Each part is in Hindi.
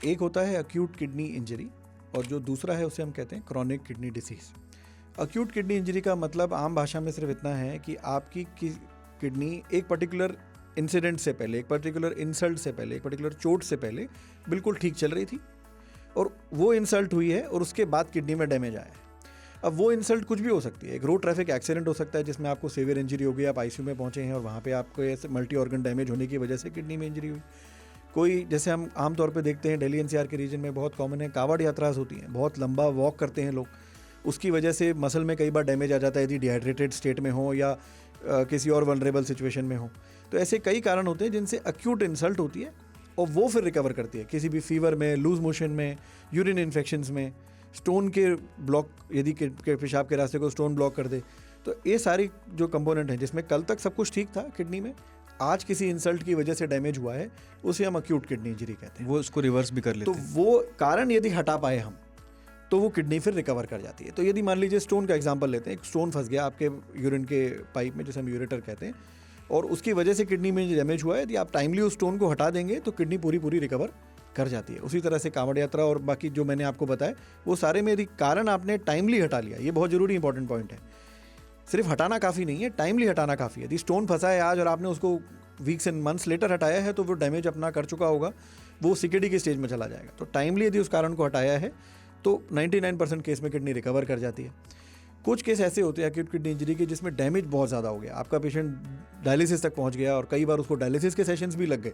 एक होता है अक्यूट किडनी इंजरी और जो दूसरा है उसे हम कहते हैं chronic kidney disease. Acute kidney injury का मतलब आम भाषा में सिर्फ इतना है कि आपकी किडनी एक पर्टिकुलर इंसिडेंट से पहले, एक पर्टिकुलर इंसल्ट से पहले, एक पर्टिकुलर चोट से पहले बिल्कुल ठीक चल रही थी और वो इंसल्ट हुई है और उसके बाद किडनी में डैमेज आया है। अब वो इंसल्ट कुछ भी हो सकती है, एक रोड ट्रैफिक एक्सीडेंट हो सकता है जिसमें आपको सीवियर इंजरी हो गई, आप आईसीयू में पहुंचे हैं और वहाँ पे आपको ऐसे मल्टी ऑर्गन डैमेज होने की वजह से किडनी में इंजरी हुई। कोई जैसे हम आमतौर पे देखते हैं दिल्ली एनसीआर के रीजन में बहुत कॉमन है, कावड़ यात्राएं होती हैं, बहुत लंबा वॉक करते हैं लोग, उसकी वजह से मसल में कई बार डैमेज आ जाता है यदि डिहाइड्रेटेड स्टेट में हो या किसी और वल्नरेबल सिचुएशन में हो। तो ऐसे कई कारण होते हैं जिनसे अक्यूट इंसल्ट होती है और वो फिर रिकवर करती है किसी भी फीवर में, लूज मोशन में, यूरिन इन्फेक्शंस में, स्टोन के ब्लॉक, यदि के पेशाब के रास्ते को स्टोन ब्लॉक कर दे। तो ये सारी जो कंपोनेंट हैं जिसमें कल तक सब कुछ ठीक था किडनी में, आज किसी इंसल्ट की वजह से डैमेज हुआ है, उसे हम अक्यूट किडनी इंजरी कहते हैं। वो उसको रिवर्स भी कर लेते हैं। तो वो कारण यदि हटा पाए हम तो वो किडनी फिर रिकवर कर जाती है। तो यदि मान लीजिए स्टोन का एग्जांपल लेते हैं, एक स्टोन फंस गया आपके यूरिन के पाइप में, जैसे हम यूरेटर कहते हैं, और उसकी वजह से किडनी में डैमेज हुआ है, यदि आप टाइमली उस स्टोन को हटा देंगे तो किडनी पूरी रिकवर कर जाती है। उसी तरह से कांवड़ यात्रा और बाकी जो मैंने आपको बताया वो सारे में यदि कारण आपने टाइमली हटा लिया, ये बहुत ज़रूरी इंपॉर्टेंट पॉइंट है। सिर्फ हटाना काफ़ी नहीं है, टाइमली हटाना काफ़ी है। यदि स्टोन फंसा है आज और आपने उसको वीक्स एंड मंथ्स लेटर हटाया है तो वो डैमेज अपना कर चुका होगा, वो सीकेडी के स्टेज में चला जाएगा। तो टाइमली यदि उस कारण को हटाया है तो 99% केस में किडनी रिकवर कर जाती है। कुछ केस ऐसे होते हैं अक्यूट किडनी इंजरी के जिसमें डैमेज बहुत ज़्यादा हो गया, आपका पेशेंट डायलिसिस तक पहुंच गया और कई बार उसको डायलिसिस के सेशंस भी लग गए,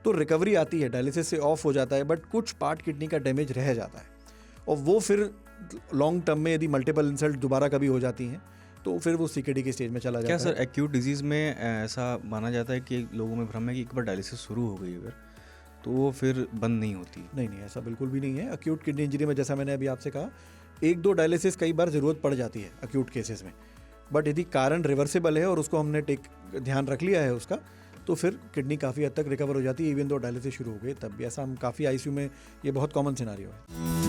तो रिकवरी आती है, डायलिसिस से ऑफ हो जाता है, बट कुछ पार्ट किडनी का डैमेज रह जाता है और वो फिर लॉन्ग टर्म में यदि मल्टीपल इंसल्ट दोबारा कभी हो जाती हैं तो फिर वो सीकेडी के स्टेज में चला जाता है। क्या सर एक्यूट डिजीज़ में ऐसा माना जाता है कि लोगों में भ्रम है कि एक बार डायलिसिस शुरू हो गई अगर तो वो फिर बंद नहीं होती? नहीं, ऐसा बिल्कुल भी नहीं है। अक्यूट किडनी इंजरी में जैसा मैंने अभी आपसे कहा, 1-2 डायलिसिस कई बार ज़रूरत पड़ जाती है अक्यूट केसेस में, बट यदि कारण रिवर्सिबल है और उसको हमने ध्यान रख लिया है उसका, तो फिर किडनी काफ़ी हद तक रिकवर हो जाती है। इवन दो डायलिसिस शुरू हो गए तब भी। ऐसा हम काफ़ी आईसीयू में, ये बहुत कॉमन सिनारियो है।